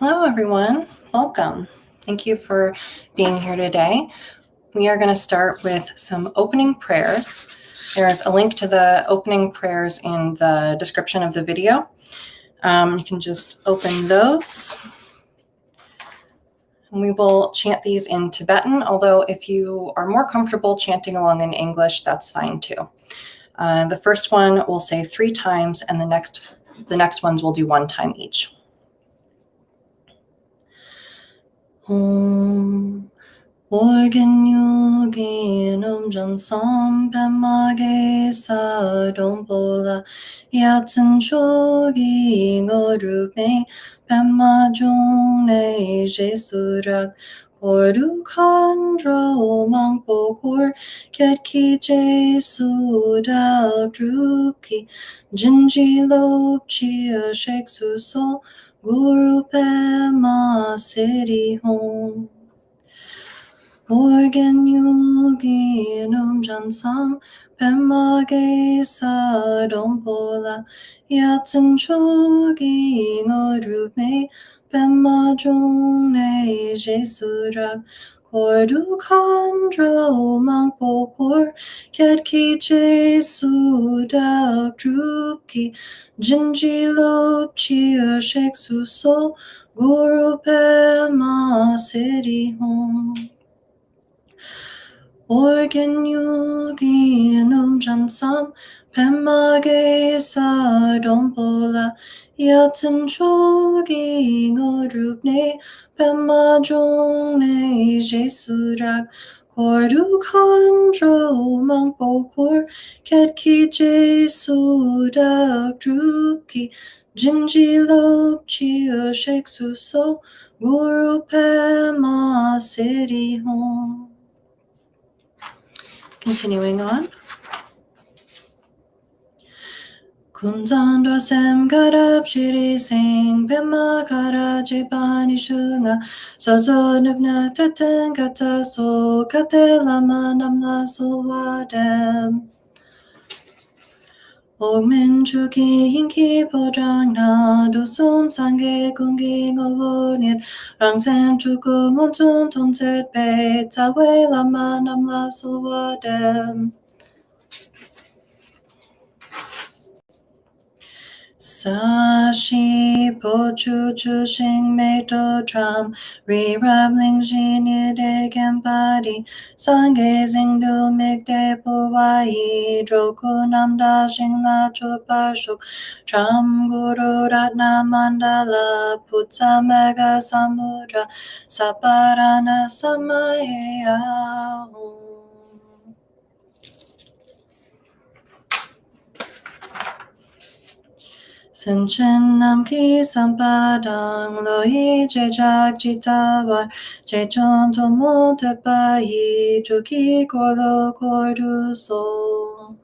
Hello, everyone. Welcome. Thank you for being here today. We are going to start with some opening prayers. There's a link to the opening prayers in the description of the video. You can just open those. And we will chant these in Tibetan, although if you are more comfortable chanting along in English, that's fine too. The first one we'll say 3 times, and the next ones we'll do 1 time each. Organ yogi nom sam pemage sa dompola yatsen shogi ngorupe pemma jung ne jesurak koru kandro mangpo kor ketki jesu dao druki jinji lop chia shek su so guru pema city home. Organ yogi nom jansam pemage sa dompola yatsen chogi ngorupe pemma jung ne jesurak kordu kandro mangpo kor ketki jesu dak drupki jinji lop chia shek su so guru pema city home. Organ yogi nom jansam pemage sa dompola yatsen chogi ngorupe pemma jung ne jesurak kordu kandro mangpo kor ketki jesu dak drupki jinji lop chia shek su so guru pema city home. Continuing on. Kunzandwa sem karab shiri sing pema kara jipani shunga sozo nubna teten kata so kate lama namla so wadem. Ogmin chuki hinki pojang na dosum sange kungi ngobonit rangsem chuku ngonsun tonset pe tawe lama namla so wadem. Sashi pochu chushing meto tram re rabling jini de kempadi sange zingdu mikde powai droku namda jingla chupashuk tram guru ratna mandala putsa mega samudra saparana samaya. Simchen namki sampadang loi jejak jitawar jechon tomo tepai juki korlo kordu so.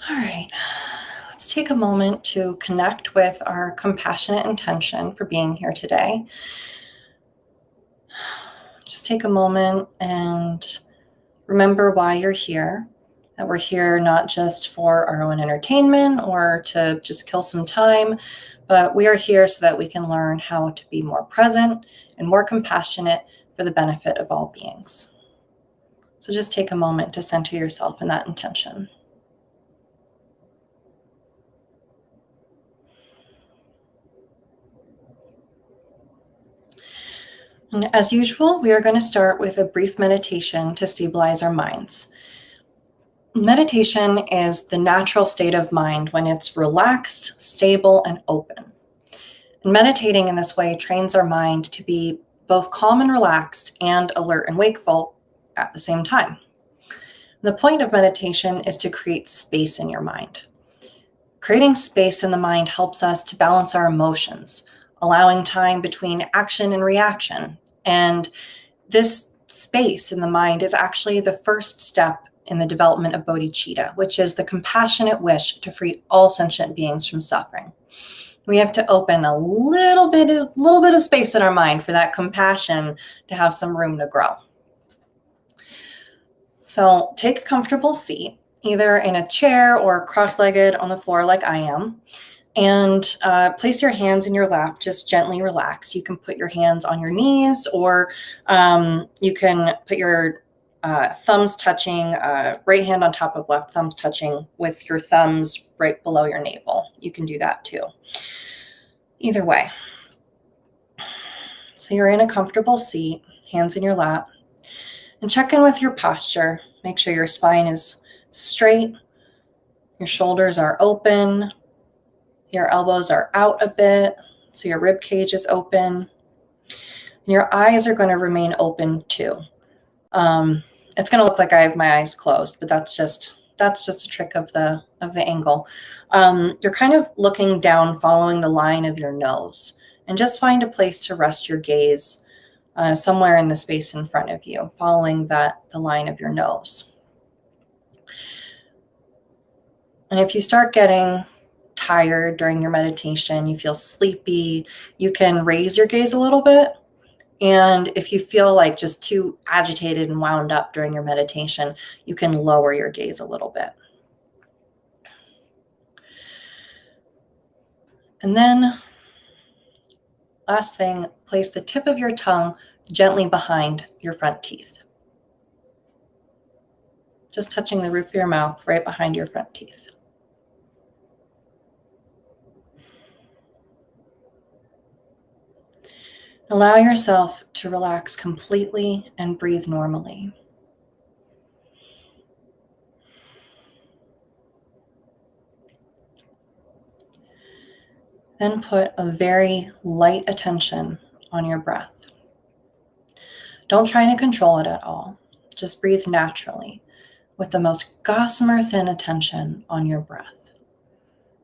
All right, let's take a moment to connect with our compassionate intention for being here today. Just take a moment and remember why you're here, that we're here not just for our own entertainment or to just kill some time, but we are here so that we can learn how to be more present and more compassionate for the benefit of all beings. So just take a moment to center yourself in that intention. And as usual, we are going to start with a brief meditation to stabilize our minds. Meditation is the natural state of mind when it's relaxed, stable, and open. And meditating in this way trains our mind to be both calm and relaxed and alert and wakeful at the same time. The point of meditation is to create space in your mind. Creating space in the mind helps us to balance our emotions, allowing time between action and reaction, And this space in the mind is actually the first step in the development of bodhicitta, which is the compassionate wish to free all sentient beings from suffering. We have to open a little bit of space in our mind for that compassion to have some room to grow. So take a comfortable seat, either in a chair or cross-legged on the floor like I am, and place your hands in your lap, just gently relaxed. You can put your hands on your knees, or you can put your thumbs touching, right hand on top of left, thumbs touching with your thumbs right below your navel. You can do that too. Either way. So you're in a comfortable seat, hands in your lap, and check in with your posture. Make sure your spine is straight, your shoulders are open, your elbows are out a bit, so your rib cage is open. And your eyes are going to remain open too. It's going to look like I have my eyes closed, but that's just a trick of the angle. You're kind of looking down, following the line of your nose, and just find a place to rest your gaze somewhere in the space in front of you, following the line of your nose. And if you start getting tired during your meditation, you feel sleepy, you can raise your gaze a little bit. And if you feel like just too agitated and wound up during your meditation, you can lower your gaze a little bit. And then, last thing, place the tip of your tongue gently behind your front teeth. Just touching the roof of your mouth right behind your front teeth. Allow yourself to relax completely and breathe normally. Then put a very light attention on your breath. Don't try to control it at all. Just breathe naturally with the most gossamer thin attention on your breath.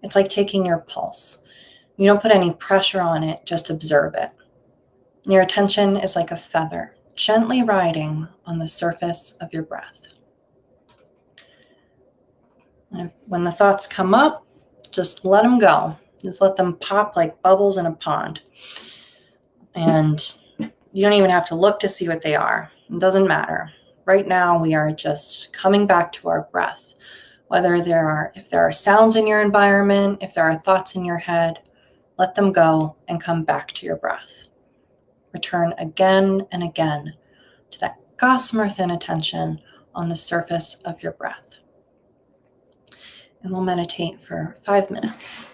It's like taking your pulse. You don't put any pressure on it, just observe it. Your attention is like a feather, gently riding on the surface of your breath. And when the thoughts come up, just let them go. Just let them pop like bubbles in a pond. And you don't even have to look to see what they are. It doesn't matter. Right now, we are just coming back to our breath. If there are sounds in your environment, if there are thoughts in your head, let them go and come back to your breath. Return again and again to that gossamer thin attention on the surface of your breath. And we'll meditate for 5 minutes.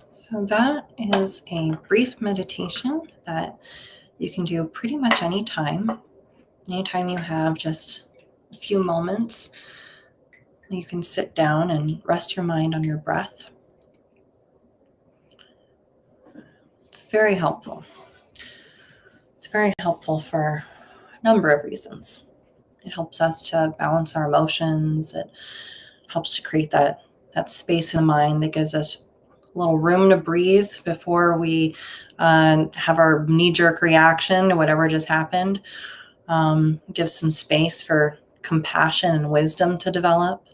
So that is a brief meditation that you can do pretty much anytime. Anytime you have just a few moments, you can sit down and rest your mind on your breath. It's very helpful. It's very helpful for a number of reasons. It helps us to balance our emotions. It helps to create that space in the mind that gives us a little room to breathe before we have our knee-jerk reaction to whatever just happened. Gives some space for compassion and wisdom to develop.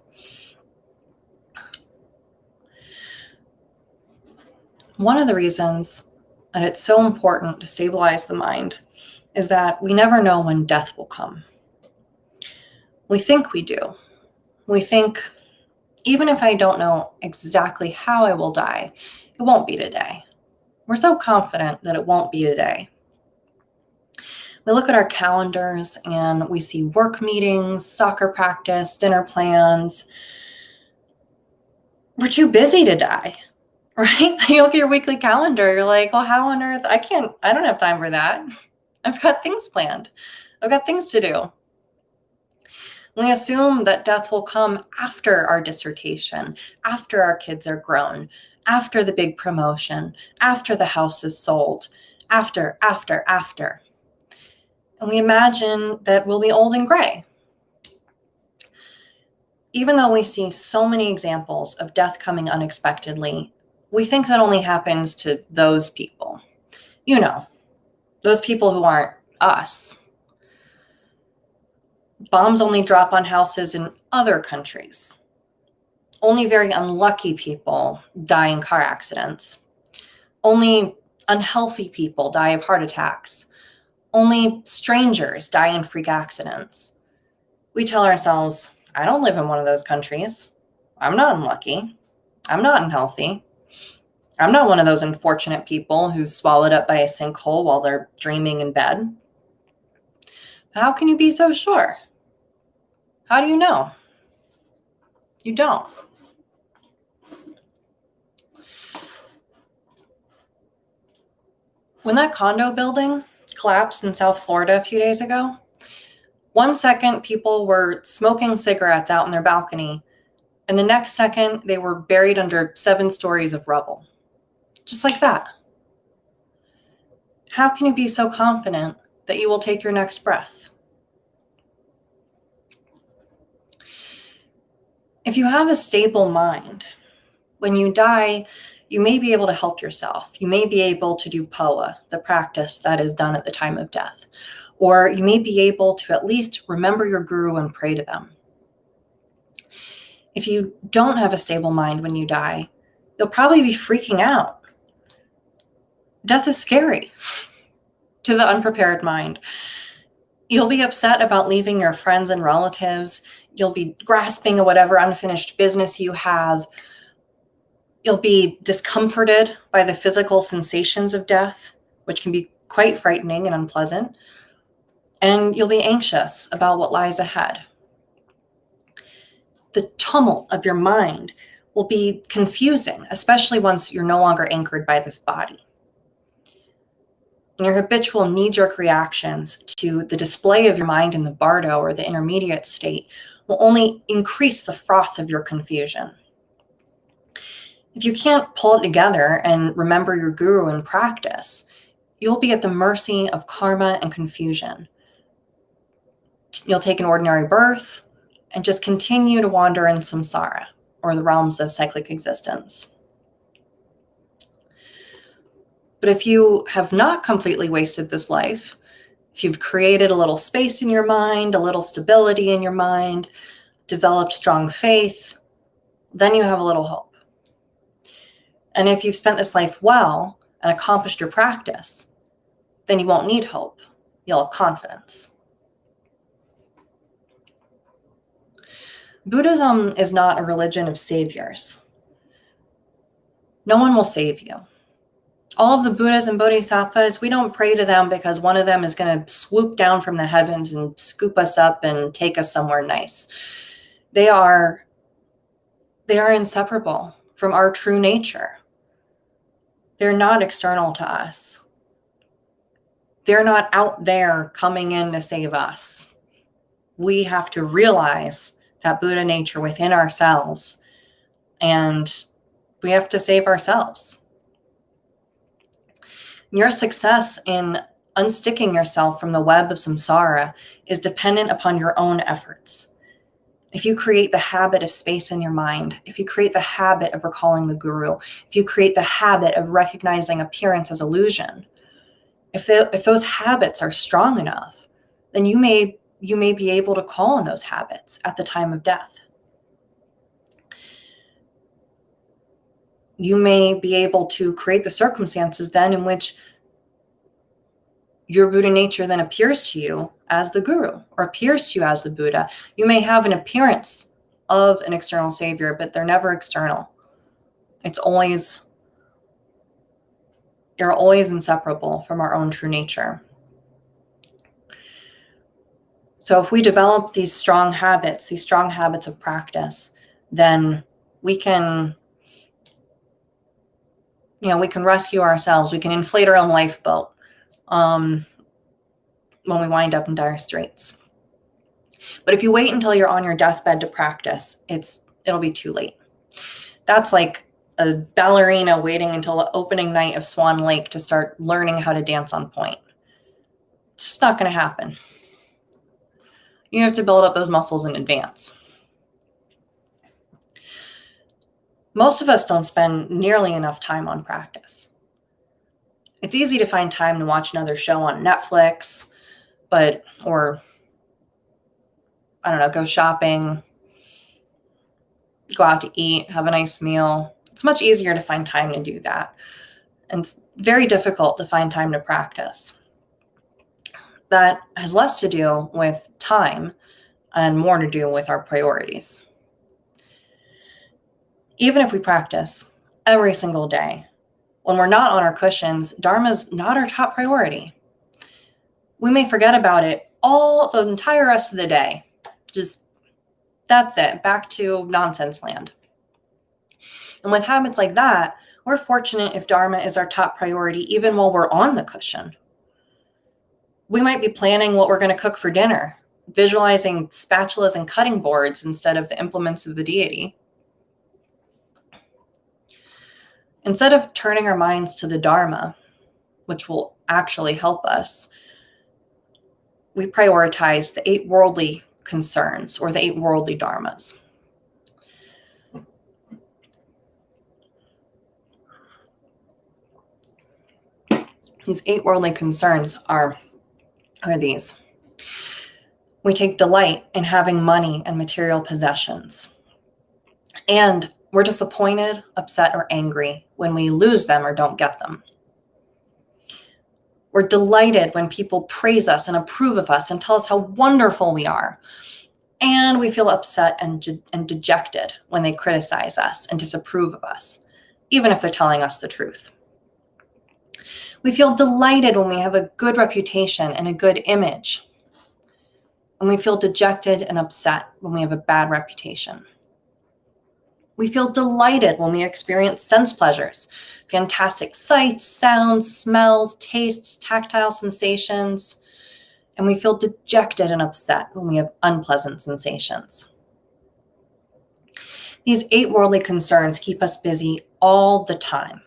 One of the reasons that it's so important to stabilize the mind is that we never know when death will come. We think we do. We think, even if I don't know exactly how I will die, it won't be today. We're so confident that it won't be today. We look at our calendars and we see work meetings, soccer practice, dinner plans. We're too busy to die, right? You look at your weekly calendar, you're like, well, how on earth? I don't have time for that. I've got things planned. I've got things to do. We assume that death will come after our dissertation, after our kids are grown, after the big promotion, after the house is sold, after. And we imagine that we'll be old and gray. Even though we see so many examples of death coming unexpectedly, we think that only happens to those people. You know, those people who aren't us. Bombs only drop on houses in other countries. Only very unlucky people die in car accidents. Only unhealthy people die of heart attacks. Only strangers die in freak accidents. We tell ourselves, I don't live in one of those countries. I'm not unlucky. I'm not unhealthy. I'm not one of those unfortunate people who's swallowed up by a sinkhole while they're dreaming in bed. How can you be so sure? How do you know? You don't. When that condo building collapsed in South Florida a few days ago, 1 second people were smoking cigarettes out in their balcony, and the next second they were buried under 7 stories of rubble. Just like that. How can you be so confident that you will take your next breath? If you have a stable mind, when you die, you may be able to help yourself. You may be able to do POA, the practice that is done at the time of death. Or you may be able to at least remember your guru and pray to them. If you don't have a stable mind when you die, you'll probably be freaking out. Death is scary to the unprepared mind. You'll be upset about leaving your friends and relatives. You'll be grasping at whatever unfinished business you have. You'll be discomforted by the physical sensations of death, which can be quite frightening and unpleasant. And you'll be anxious about what lies ahead. The tumult of your mind will be confusing, especially once you're no longer anchored by this body. And your habitual knee-jerk reactions to the display of your mind in the bardo or the intermediate state will only increase the froth of your confusion. If you can't pull it together and remember your guru in practice, you'll be at the mercy of karma and confusion. You'll take an ordinary birth and just continue to wander in samsara, or the realms of cyclic existence. But if you have not completely wasted this life, if you've created a little space in your mind, a little stability in your mind, developed strong faith, then you have a little hope. And if you've spent this life well and accomplished your practice, then you won't need hope. You'll have confidence. Buddhism is not a religion of saviors. No one will save you. All of the Buddhas and Bodhisattvas, we don't pray to them because one of them is going to swoop down from the heavens and scoop us up and take us somewhere nice. They are They are inseparable from our true nature. They're not external to us. They're not out there coming in to save us. We have to realize that Buddha nature within ourselves, and we have to save ourselves. Your success in unsticking yourself from the web of samsara is dependent upon your own efforts. If you create the habit of space in your mind, if you create the habit of recalling the guru, if you create the habit of recognizing appearance as illusion, if those habits are strong enough, then you may be able to call on those habits at the time of death. You may be able to create the circumstances then in which your Buddha nature then appears to you as the guru or appears to you as the Buddha. You may have an appearance of an external savior, but they're never external. You're always inseparable from our own true nature. So if we develop these strong habits of practice, then we can rescue ourselves. We can inflate our own lifeboat when we wind up in dire straits. But if you wait until you're on your deathbed to practice, it'll be too late. That's like a ballerina waiting until the opening night of Swan Lake to start learning how to dance on point. It's just not going to happen. You have to build up those muscles in advance. Most of us don't spend nearly enough time on practice. It's easy to find time to watch another show on Netflix, or I don't know, go shopping, go out to eat, have a nice meal. It's much easier to find time to do that. And it's very difficult to find time to practice. That has less to do with time and more to do with our priorities. Even if we practice every single day, when we're not on our cushions, Dharma's not our top priority. We may forget about it all the entire rest of the day. Just, that's it, back to nonsense land. And with habits like that, we're fortunate if Dharma is our top priority even while we're on the cushion. We might be planning what we're going to cook for dinner, visualizing spatulas and cutting boards instead of the implements of the deity. Instead of turning our minds to the Dharma, which will actually help us, we prioritize the 8 worldly concerns or the 8 worldly dharmas. These 8 worldly concerns are these. We take delight in having money and material possessions. And we're disappointed, upset, or angry when we lose them or don't get them. We're delighted when people praise us and approve of us and tell us how wonderful we are. And we feel upset and dejected when they criticize us and disapprove of us, even if they're telling us the truth. We feel delighted when we have a good reputation and a good image. And we feel dejected and upset when we have a bad reputation. We feel delighted when we experience sense pleasures, fantastic sights, sounds, smells, tastes, tactile sensations. And we feel dejected and upset when we have unpleasant sensations. These 8 worldly concerns keep us busy all the time.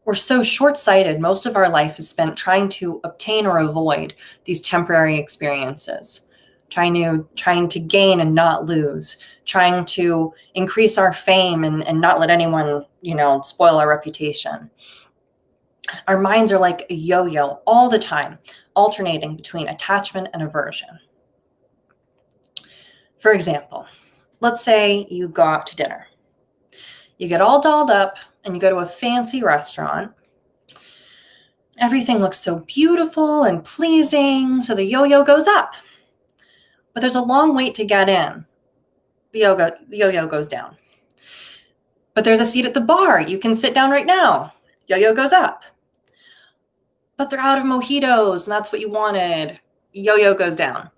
We're so short-sighted, most of our life is spent trying to obtain or avoid these temporary experiences, trying to gain and not lose, trying to increase our fame and not let anyone, spoil our reputation. Our minds are like a yo-yo all the time, alternating between attachment and aversion. For example, let's say you go out to dinner. You get all dolled up and you go to a fancy restaurant. Everything looks so beautiful and pleasing, so the yo-yo goes up. But there's a long wait to get in. The yo-yo goes down. But there's a seat at the bar. You can sit down right now. Yo-yo goes up. But they're out of mojitos, and that's what you wanted. Yo-yo goes down.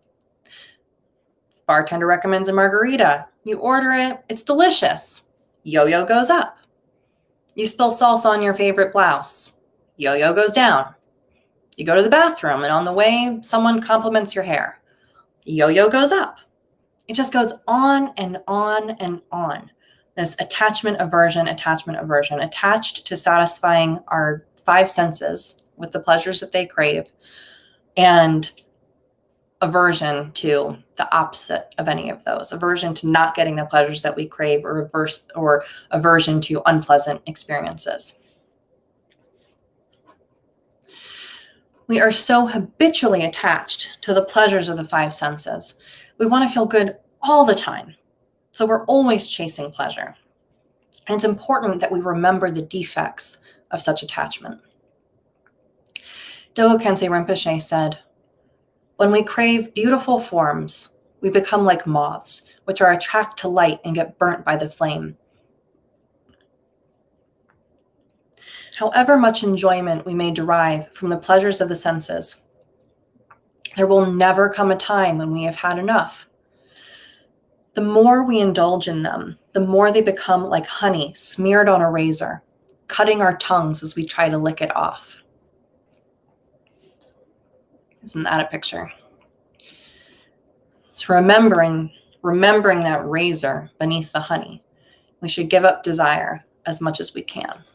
Bartender recommends a margarita. You order it. It's delicious. Yo-yo goes up. You spill salsa on your favorite blouse. Yo-yo goes down. You go to the bathroom, and on the way, someone compliments your hair. Yo-yo goes up. It just goes on and on and on. This attachment, aversion, attached to satisfying our five senses with the pleasures that they crave, and aversion to the opposite of any of those. Aversion to not getting the pleasures that we crave, or aversion to unpleasant experiences. We are so habitually attached to the pleasures of the five senses. We want to feel good all the time. So we're always chasing pleasure. And it's important that we remember the defects of such attachment. Dogo Kensei Rinpoche said, "When we crave beautiful forms, we become like moths, which are attracted to light and get burnt by the flame. However much enjoyment we may derive from the pleasures of the senses, there will never come a time when we have had enough. The more we indulge in them, the more they become like honey smeared on a razor, cutting our tongues as we try to lick it off." Isn't that a picture? So remembering that razor beneath the honey, we should give up desire as much as we can.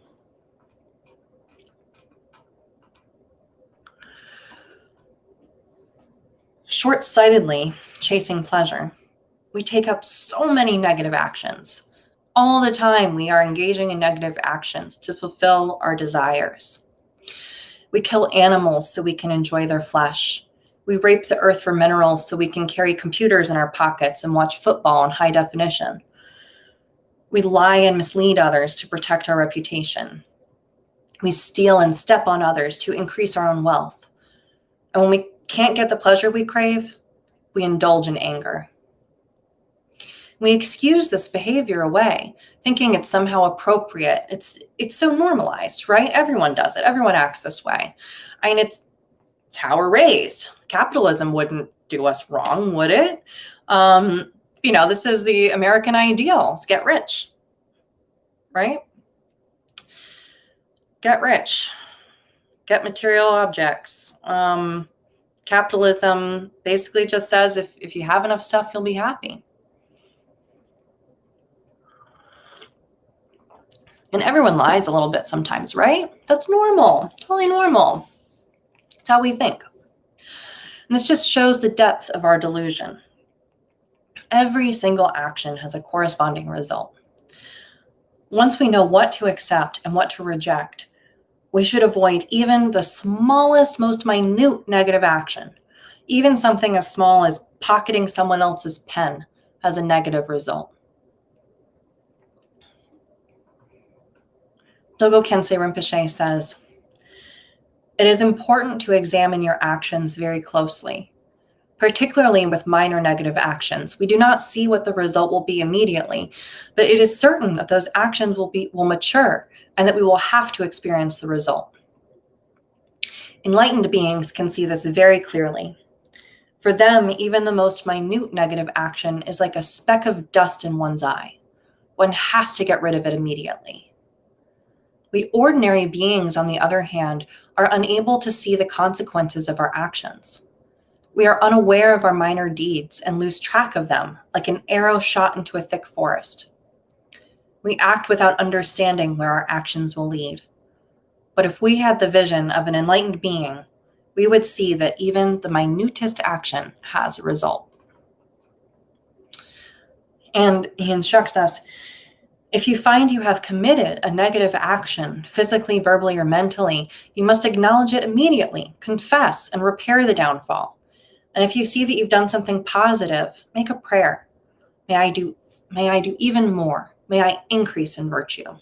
Short-sightedly chasing pleasure, we take up so many negative actions. All the time we are engaging in negative actions to fulfill our desires. We kill animals so we can enjoy their flesh. We rape the earth for minerals so we can carry computers in our pockets and watch football in high definition. We lie and mislead others to protect our reputation. We steal and step on others to increase our own wealth. And when we can't get the pleasure we crave, we indulge in anger. We excuse this behavior away, thinking it's somehow appropriate. It's so normalized, right? Everyone does it. Everyone acts this way. I mean, it's how we're raised. Capitalism wouldn't do us wrong, would it? This is the American ideal. Let's get rich, right? Get rich. Get material objects. Capitalism basically just says if you have enough stuff, you'll be happy. And everyone lies a little bit sometimes, right? That's normal, totally normal. It's how we think. And this just shows the depth of our delusion. Every single action has a corresponding result. Once we know what to accept and what to reject, we should avoid even the smallest, most minute negative action. Even something as small as pocketing someone else's pen has a negative result. Dogo Kensei Rinpoche says, "It is important to examine your actions very closely. Particularly with minor negative actions, we do not see what the result will be immediately, but it is certain that those actions will mature and that we will have to experience the result. Enlightened beings can see this very clearly. For them, even the most minute negative action is like a speck of dust in one's eye. One has to get rid of it immediately. We ordinary beings, on the other hand, are unable to see the consequences of our actions. We are unaware of our minor deeds and lose track of them like an arrow shot into a thick forest. We act without understanding where our actions will lead. But if we had the vision of an enlightened being, we would see that even the minutest action has a result." And he instructs us, if you find you have committed a negative action, physically, verbally, or mentally, you must acknowledge it immediately, confess, and repair the downfall. And if you see that you've done something positive, make a prayer. May I do even more. May I increase in virtue.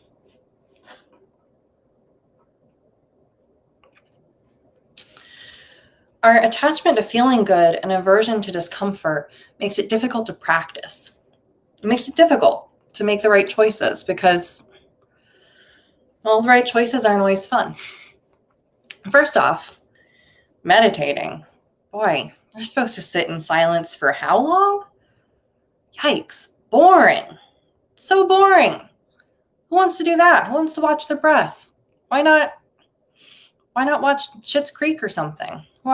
Our attachment to feeling good and aversion to discomfort makes it difficult to practice. It makes it difficult to make the right choices because, well, the right choices aren't always fun. First off, meditating. Boy, you're supposed to sit in silence for how long? Yikes, boring. So boring. Who wants to do that? Who wants to watch their breath? Why not watch Schitt's Creek or something? Who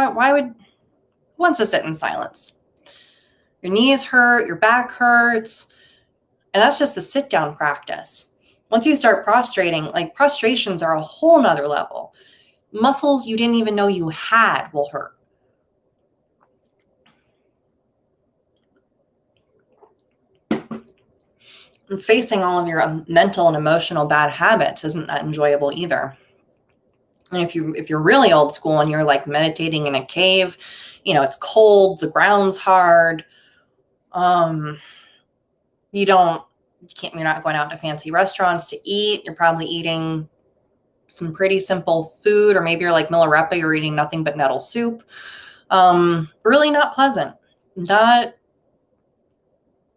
wants to sit in silence? Your knees hurt, your back hurts, and that's just the sit down practice. Once you start prostrating, like prostrations are a whole nother level. Muscles you didn't even know you had will hurt. And facing all of your mental and emotional bad habits isn't that enjoyable either. And if you're really old school and you're like meditating in a cave, it's cold, the ground's hard, you're not going out to fancy restaurants to eat. You're probably eating some pretty simple food, or maybe you're like Milarepa, you're eating nothing but nettle soup. Really not pleasant. Not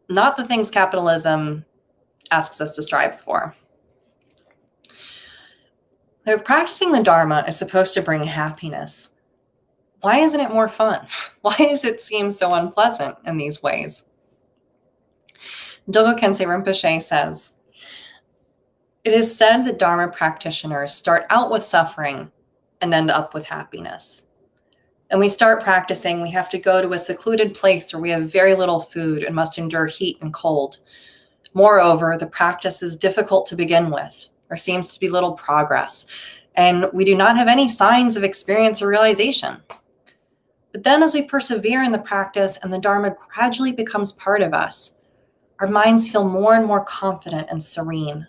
the things capitalism asks us to strive for. If practicing the Dharma is supposed to bring happiness, why isn't it more fun? Why does it seem so unpleasant in these ways? Dogo Kensei Rinpoche says, "It is said that Dharma practitioners start out with suffering and end up with happiness. And we start practicing, we have to go to a secluded place where we have very little food and must endure heat and cold. Moreover, the practice is difficult to begin with. There seems to be little progress, and we do not have any signs of experience or realization. But then as we persevere in the practice and the Dharma gradually becomes part of us, our minds feel more and more confident and serene.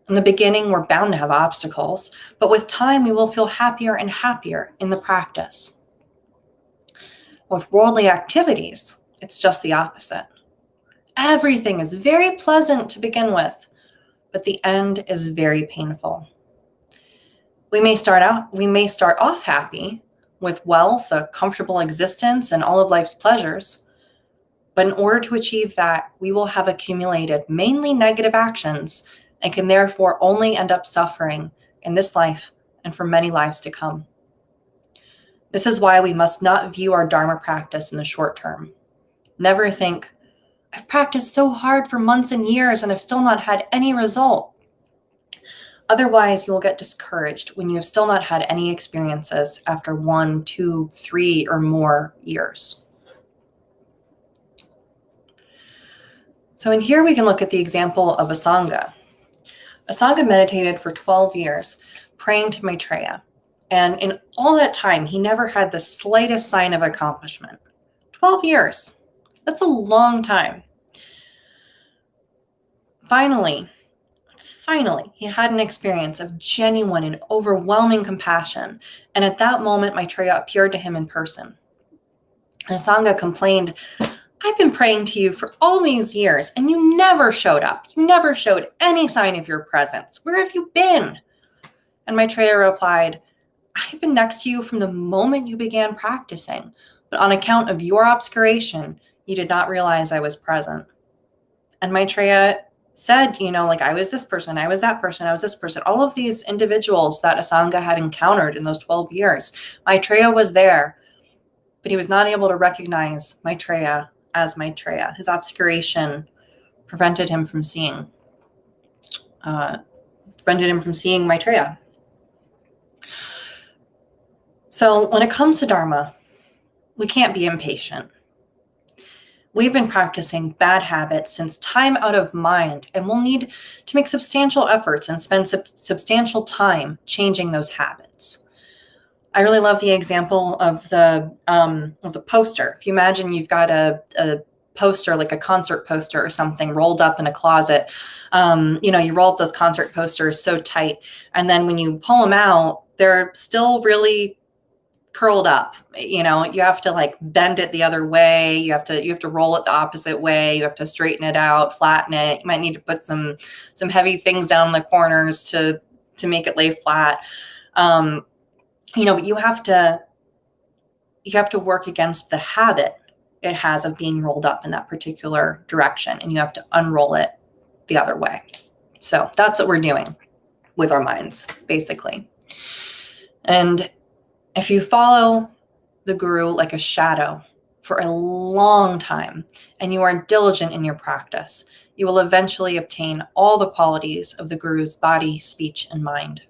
In the beginning, we're bound to have obstacles, but with time, we will feel happier and happier in the practice. With worldly activities, it's just the opposite. Everything is very pleasant to begin with, but the end is very painful. We may start off happy with wealth, a comfortable existence, and all of life's pleasures. But in order to achieve that, we will have accumulated mainly negative actions and can therefore only end up suffering in this life and for many lives to come. This is why we must not view our Dharma practice in the short term. Never think, I've practiced so hard for months and years and I've still not had any result. Otherwise, you will get discouraged when you have still not had any experiences after 1, 2, 3, or more years. So in here we can look at the example of Asanga. Asanga meditated for 12 years, praying to Maitreya. And in all that time, he never had the slightest sign of accomplishment. 12 years. That's a long time. Finally, he had an experience of genuine and overwhelming compassion. And at that moment, Maitreya appeared to him in person. And Asanga complained, I've been praying to you for all these years, and you never showed up. You never showed any sign of your presence. Where have you been? And Maitreya replied, I've been next to you from the moment you began practicing, but on account of your obscuration, you did not realize I was present. And Maitreya said, I was this person, I was that person, I was this person. All of these individuals that Asanga had encountered in those 12 years, Maitreya was there, but he was not able to recognize Maitreya as Maitreya. His obscuration prevented him from seeing Maitreya. So when it comes to Dharma, we can't be impatient. We've been practicing bad habits since time out of mind, and we'll need to make substantial efforts and spend substantial time changing those habits. I really love the example of the poster. If you imagine you've got a poster, like a concert poster or something, rolled up in a closet, you roll up those concert posters so tight, and then when you pull them out, they're still really curled up. You have to bend it the other way. You have to roll it the opposite way. You have to straighten it out, flatten it. You might need to put some heavy things down in the corners to make it lay flat. But you have to work against the habit it has of being rolled up in that particular direction, and you have to unroll it the other way. So that's what we're doing with our minds, basically. And if you follow the guru like a shadow for a long time, and you are diligent in your practice, you will eventually obtain all the qualities of the Guru's body, speech, and mind.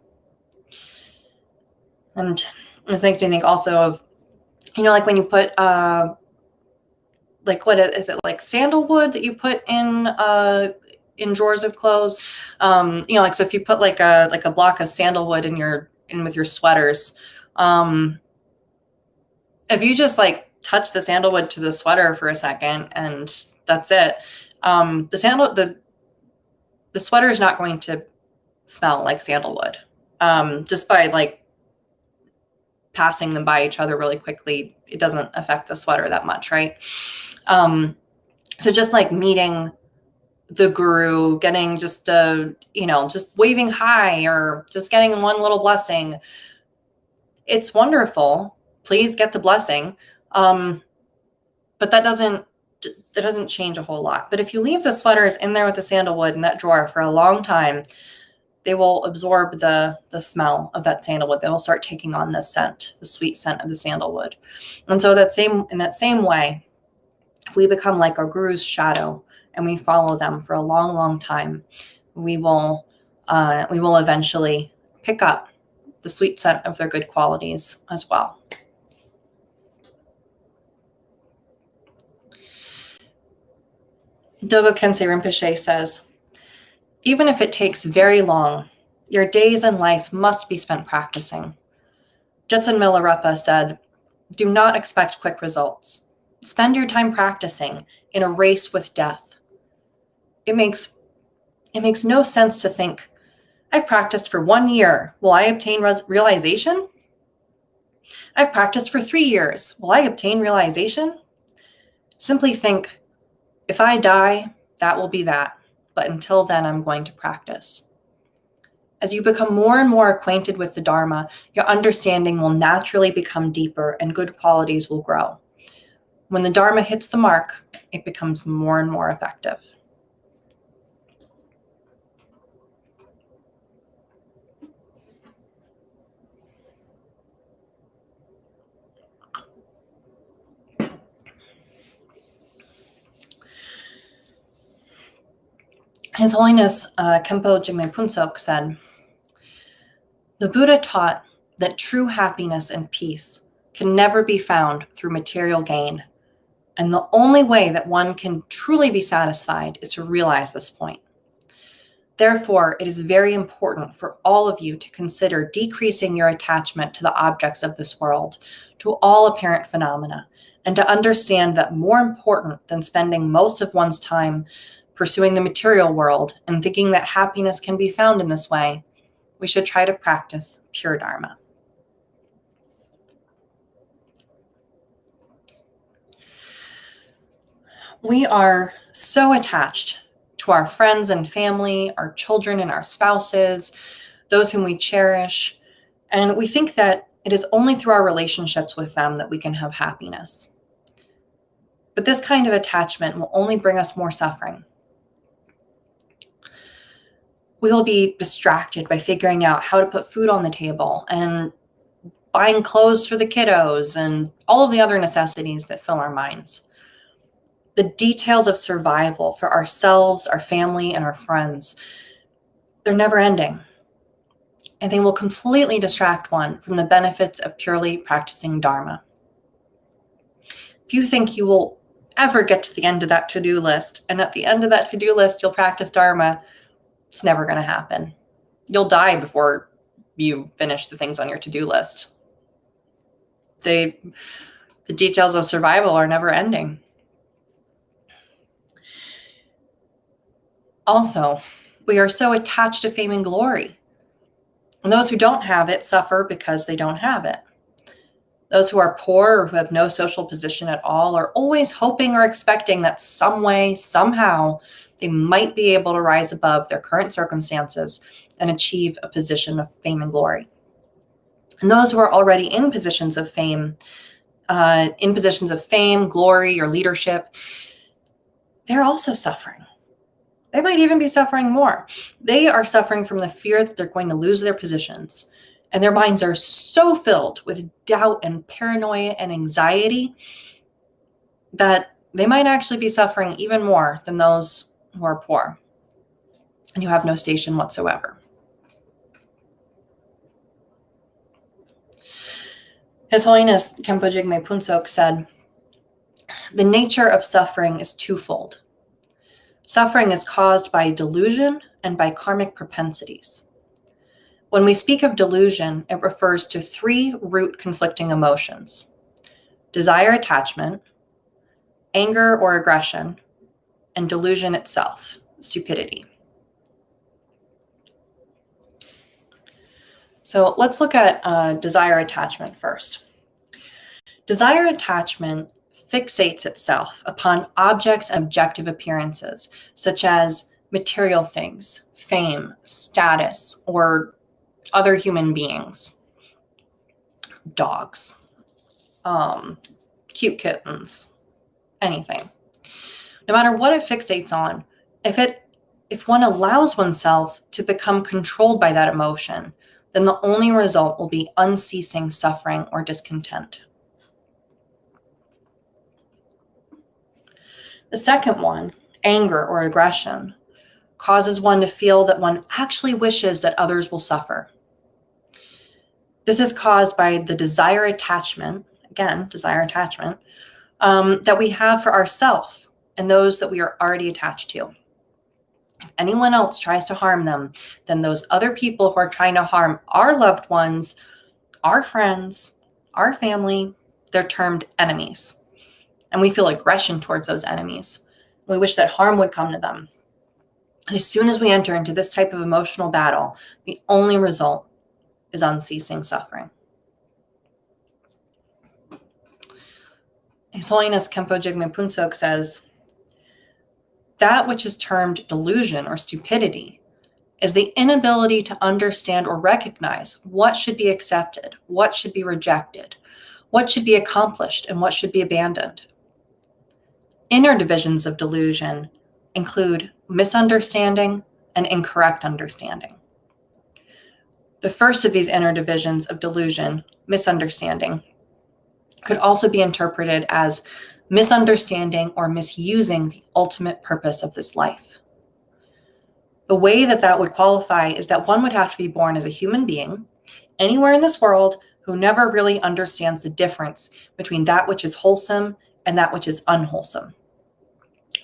And this makes me think also of, like when you put, like what is it, like sandalwood that you put in drawers of clothes? Like, so if you put like a block of sandalwood in with your sweaters, if you just like touch the sandalwood to the sweater for a second and that's it, the sweater is not going to smell like sandalwood. Just by like passing them by each other really quickly, it doesn't affect the sweater that much, right? So just like meeting the Guru, getting just just waving hi or just getting one little blessing, it's wonderful. Please get the blessing. But that doesn't change a whole lot. But if you leave the sweaters in there with the sandalwood in that drawer for a long time, they will absorb the smell of that sandalwood. They will start taking on the scent, the sweet scent of the sandalwood. And so in that same way, if we become like our Guru's shadow and we follow them for a long, long time, we will eventually pick up the sweet scent of their good qualities as well. Dogo Kensei Rinpoche says, even if it takes very long, your days in life must be spent practicing. Jetsun Milarepa said, do not expect quick results. Spend your time practicing in a race with death. It makes no sense to think, I've practiced for 1 year. Will I obtain realization? I've practiced for 3 years. Will I obtain realization? Simply think, if I die, that will be that. But until then, I'm going to practice. As you become more and more acquainted with the Dharma, your understanding will naturally become deeper and good qualities will grow. When the Dharma hits the mark, it becomes more and more effective. His Holiness Khenpo Jigme Phuntsok said, the Buddha taught that true happiness and peace can never be found through material gain, and the only way that one can truly be satisfied is to realize this point. Therefore, it is very important for all of you to consider decreasing your attachment to the objects of this world, to all apparent phenomena, and to understand that more important than spending most of one's time pursuing the material world and thinking that happiness can be found in this way, we should try to practice pure Dharma. We are so attached to our friends and family, our children and our spouses, those whom we cherish, and we think that it is only through our relationships with them that we can have happiness. But this kind of attachment will only bring us more suffering. We will be distracted by figuring out how to put food on the table and buying clothes for the kiddos and all of the other necessities that fill our minds. The details of survival for ourselves, our family, and our friends, they're never ending. And they will completely distract one from the benefits of purely practicing Dharma. If you think you will ever get to the end of that to-do list, and at the end of that to-do list, you'll practice Dharma, it's never going to happen. You'll die before you finish the things on your to-do list. The details of survival are never ending. Also, we are so attached to fame and glory. And those who don't have it suffer because they don't have it. Those who are poor or who have no social position at all are always hoping or expecting that some way, somehow, they might be able to rise above their current circumstances and achieve a position of fame and glory. And those who are already in positions of fame, glory, or leadership, they're also suffering. They might even be suffering more. They are suffering from the fear that they're going to lose their positions. And their minds are so filled with doubt and paranoia and anxiety that they might actually be suffering even more than those who are poor and who have no station whatsoever. His Holiness Khenpo Jigme Phuntsok said, "The nature of suffering is twofold. Suffering is caused by delusion and by karmic propensities. When we speak of delusion, it refers to three root conflicting emotions: desire, attachment, anger or aggression, and delusion itself, stupidity." So let's look at desire attachment first. Desire attachment fixates itself upon objects and objective appearances, such as material things, fame, status, or other human beings, dogs, cute kittens, anything. No matter what it fixates on, if one allows oneself to become controlled by that emotion, then the only result will be unceasing suffering or discontent. The second one, anger or aggression, causes one to feel that one actually wishes that others will suffer. This is caused by the desire attachment, again, desire attachment, that we have for ourselves and those that we are already attached to. If anyone else tries to harm them, then those other people who are trying to harm our loved ones, our friends, our family, they're termed enemies. And we feel aggression towards those enemies. We wish that harm would come to them. And as soon as we enter into this type of emotional battle, the only result is unceasing suffering. His Holiness Khenpo Jigme Phuntsok says, "That which is termed delusion or stupidity is the inability to understand or recognize what should be accepted, what should be rejected, what should be accomplished, and what should be abandoned. Inner divisions of delusion include misunderstanding and incorrect understanding. The first of these inner divisions of delusion, misunderstanding, could also be interpreted as misunderstanding or misusing the ultimate purpose of this life. The way that would qualify is that one would have to be born as a human being anywhere in this world who never really understands the difference between that which is wholesome and that which is unwholesome.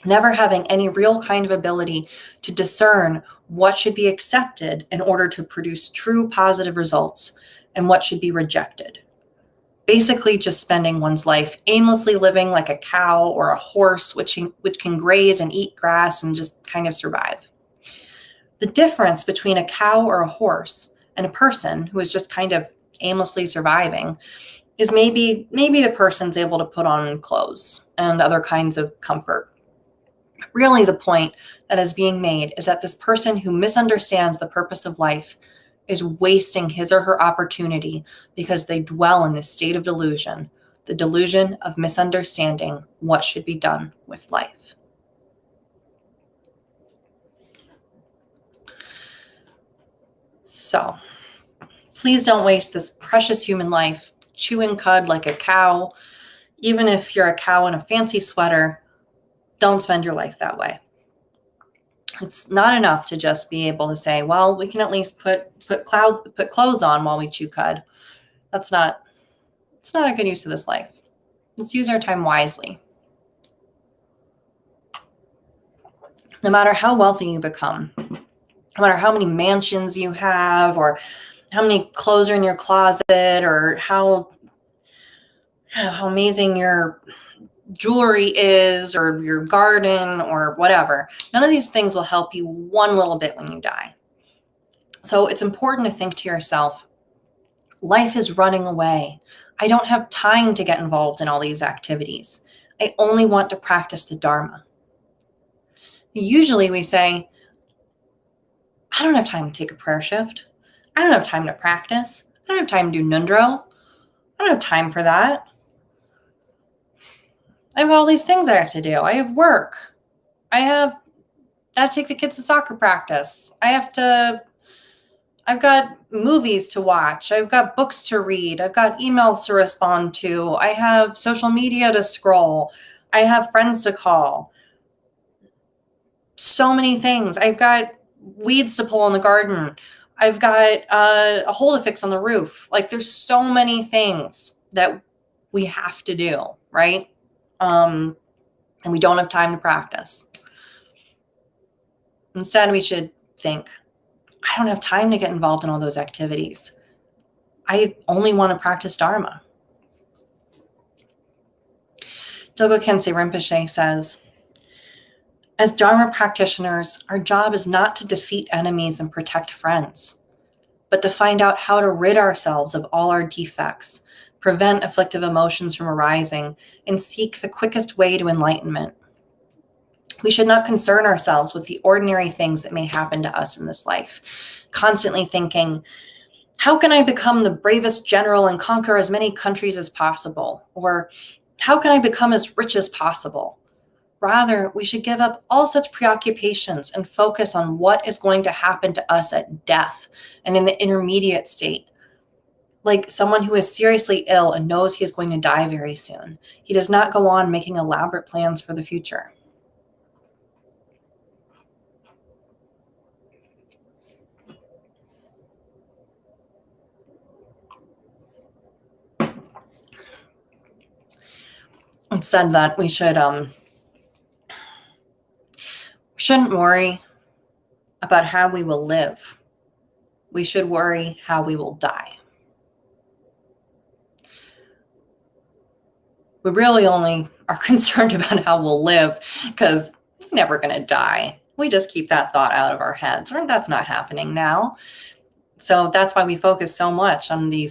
Never having any real kind of ability to discern what should be accepted in order to produce true positive results and what should be rejected. Basically just spending one's life aimlessly living like a cow or a horse, which can graze and eat grass and just kind of survive. The difference between a cow or a horse and a person who is just kind of aimlessly surviving is maybe the person's able to put on clothes and other kinds of comfort. Really, the point that is being made is that this person who misunderstands the purpose of life is wasting his or her opportunity because they dwell in this state of delusion, the delusion of misunderstanding what should be done with life. So, please don't waste this precious human life chewing cud like a cow. Even if you're a cow in a fancy sweater, don't spend your life that way. It's not enough to just be able to say, well, we can at least put clothes on while we chew cud. It's not a good use of this life. Let's use our time wisely. No matter how wealthy you become, no matter how many mansions you have, or how many clothes are in your closet, or how amazing your jewelry is, or your garden, or whatever, none of these things will help you one little bit when you die. So it's important to think to yourself, life is running away. I don't have time to get involved in all these activities. I only want to practice the Dharma. Usually we say, I don't have time to take a prayer shift. I don't have time to practice. I don't have time to do Nundro. I don't have time for that. I have all these things I have to do. I have work. I have to take the kids to soccer practice. I've got movies to watch. I've got books to read. I've got emails to respond to. I have social media to scroll. I have friends to call. so many things. I've got weeds to pull in the garden. I've got a hole to fix on the roof. Like, there's so many things that we have to do, right? And we don't have time to practice. Instead, we should think, I don't have time to get involved in all those activities. I only want to practice Dharma. Dogo Khyentse Rinpoche says, as Dharma practitioners, our job is not to defeat enemies and protect friends, but to find out how to rid ourselves of all our defects, prevent afflictive emotions from arising, and seek the quickest way to enlightenment. We should not concern ourselves with the ordinary things that may happen to us in this life, constantly thinking, how can I become the bravest general and conquer as many countries as possible? Or how can I become as rich as possible? Rather, we should give up all such preoccupations and focus on what is going to happen to us at death and in the intermediate state. Like someone who is seriously ill and knows he is going to die very soon. He does not go on making elaborate plans for the future. It said that we shouldn't worry about how we will live. We should worry how we will die. We really only are concerned about how we'll live because we're never going to die. We just keep that thought out of our heads. That's not happening now. So that's why we focus so much on the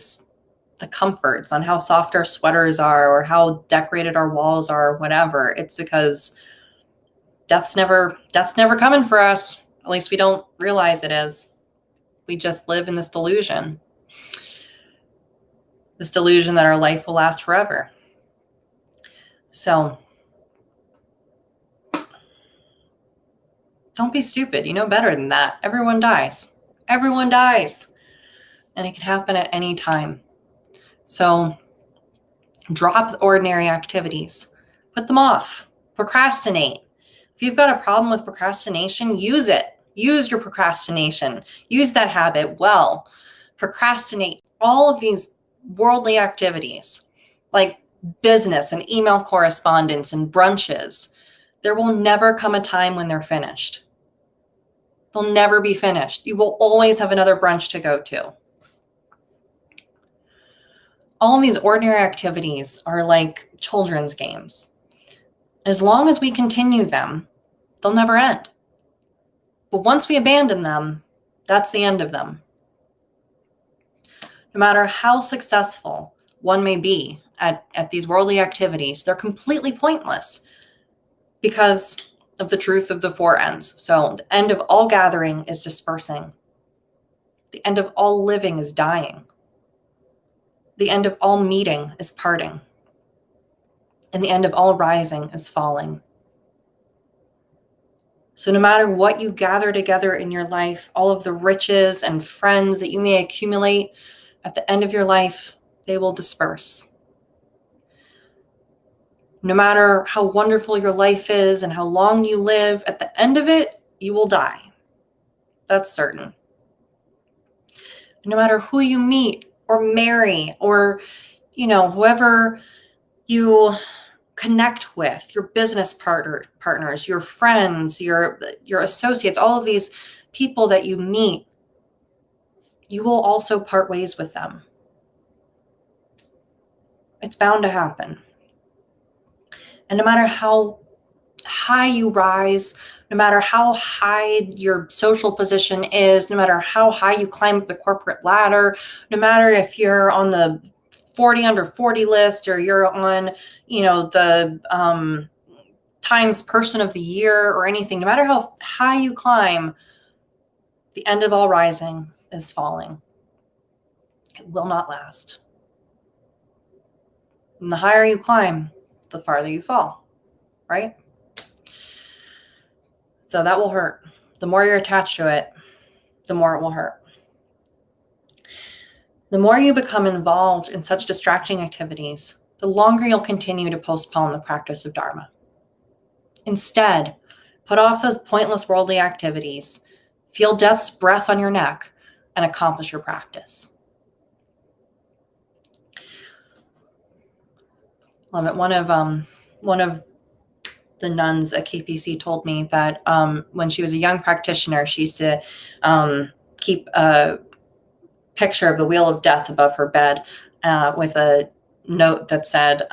comforts, on how soft our sweaters are or how decorated our walls are or whatever. It's because death's never coming for us. At least we don't realize it is. We just live in this delusion that our life will last forever. So don't be stupid. You know better than that. Everyone dies. Everyone dies. And it can happen at any time. So drop ordinary activities. Put them off. Procrastinate. If you've got a problem with procrastination, use it. Use your procrastination. Use that habit well. Procrastinate all of these worldly activities, like business and email correspondence and brunches. There will never come a time when they're finished. They'll never be finished. You will always have another brunch to go to. All of these ordinary activities are like children's games. As long as we continue them, they'll never end. But once we abandon them, that's the end of them. No matter how successful one may be at these worldly activities, they're completely pointless because of the truth of the four ends. So the end of all gathering is dispersing. The end of all living is dying. The end of all meeting is parting. And the end of all rising is falling. So no matter what you gather together in your life, all of the riches and friends that you may accumulate, at the end of your life, they will disperse. No matter how wonderful your life is and how long you live, at the end of it, you will die. That's certain. No matter who you meet or marry or, whoever you connect with, your business partners, your friends, your associates, all of these people that you meet, you will also part ways with them. It's bound to happen. And no matter how high you rise, no matter how high your social position is, no matter how high you climb up the corporate ladder, no matter if you're on the 40 under 40 list or you're on, the Times Person of the Year or anything, no matter how high you climb, the end of all rising is falling. It will not last. And the higher you climb, the farther you fall, right? So that will hurt. The more you're attached to it, the more it will hurt. The more you become involved in such distracting activities, the longer you'll continue to postpone the practice of Dharma. Instead, Put off those pointless worldly activities. Feel death's breath on your neck and accomplish your practice. Love it. One of the nuns at KPC told me that when she was a young practitioner, she used to keep a picture of the wheel of death above her bed with a note that said,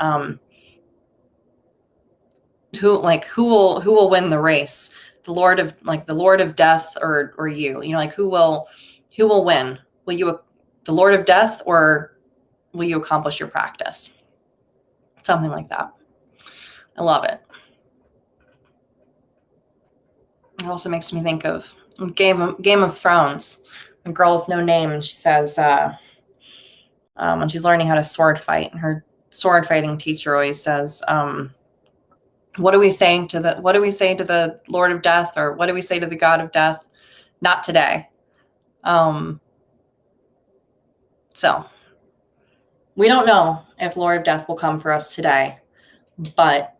who will win the race, the Lord of death or you, who will win? Will you, the Lord of death, or will you accomplish your practice? Something like that. I love it. It also makes me think of Game of Thrones, a girl with no name, and she says when she's learning how to sword fight, and her sword fighting teacher always says, what do we say to the Lord of Death, or what do we say to the God of Death? Not today. So we don't know if Lord of Death will come for us today, but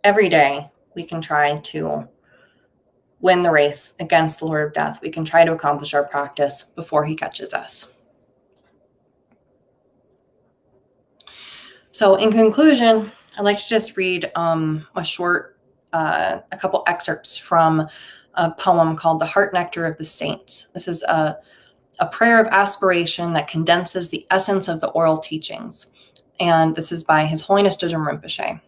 every day we can try to win the race against the Lord of Death. We can try to accomplish our practice before he catches us. So in conclusion, I'd like to just read a couple excerpts from a poem called The Heart Nectar of the Saints. This is a prayer of aspiration that condenses the essence of the oral teachings. And this is by His Holiness Dodjom Rinpoche.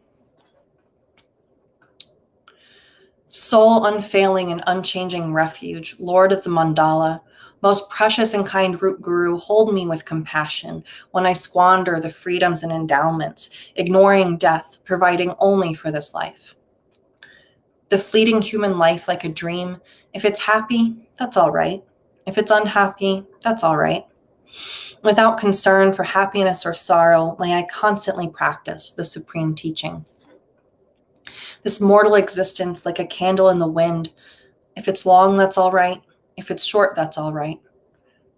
Soul unfailing and unchanging refuge, Lord of the mandala, most precious and kind root guru, hold me with compassion when I squander the freedoms and endowments, ignoring death, providing only for this life. The fleeting human life like a dream, if it's happy, that's all right. If it's unhappy, that's all right. Without concern for happiness or sorrow, may I constantly practice the supreme teaching. This mortal existence like a candle in the wind, if it's long, that's all right. If it's short, that's all right.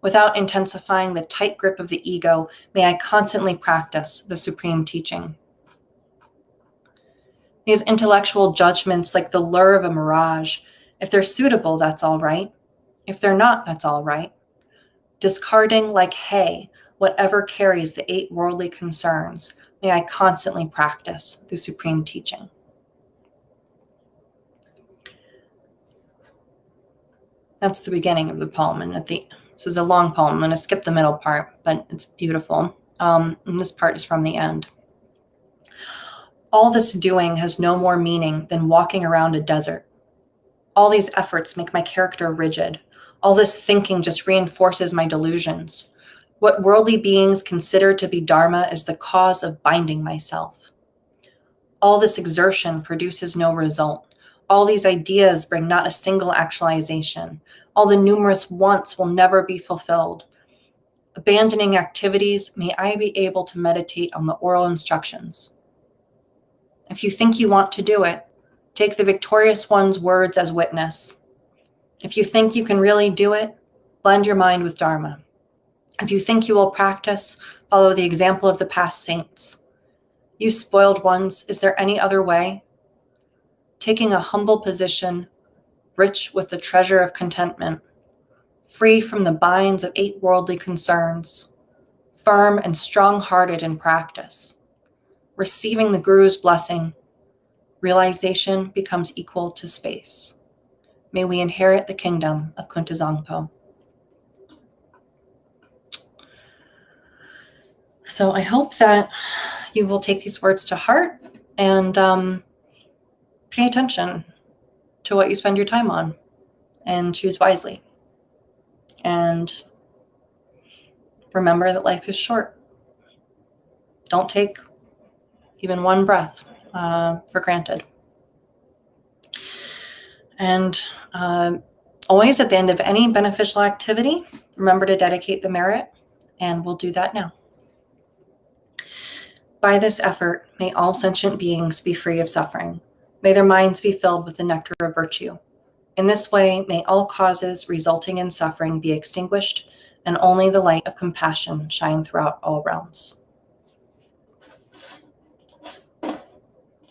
Without intensifying the tight grip of the ego, may I constantly practice the supreme teaching. These intellectual judgments like the lure of a mirage, if they're suitable, that's all right. If they're not, that's all right. Discarding like hay whatever carries the 8 worldly concerns, may I constantly practice the supreme teaching. That's the beginning of the poem, and this is a long poem. I'm going to skip the middle part, but it's beautiful. And this part is from the end. All this doing has no more meaning than walking around a desert. All these efforts make my character rigid. All this thinking just reinforces my delusions. What worldly beings consider to be dharma is the cause of binding myself. All this exertion produces no result. All these ideas bring not a single actualization. All the numerous wants will never be fulfilled. Abandoning activities, may I be able to meditate on the oral instructions. If you think you want to do it, take the victorious one's words as witness. If you think you can really do it, blend your mind with Dharma. If you think you will practice, follow the example of the past saints. You spoiled ones, is there any other way? Taking a humble position, rich with the treasure of contentment, free from the binds of 8 worldly concerns, firm and strong-hearted in practice, receiving the Guru's blessing, realization becomes equal to space. May we inherit the kingdom of Kunta Zangpo. So I hope that you will take these words to heart and pay attention to what you spend your time on and choose wisely. And remember that life is short. Don't take even one breath for granted. And always at the end of any beneficial activity, remember to dedicate the merit, and we'll do that now. By this effort, may all sentient beings be free of suffering. May their minds be filled with the nectar of virtue. In this way, may all causes resulting in suffering be extinguished, and only the light of compassion shine throughout all realms.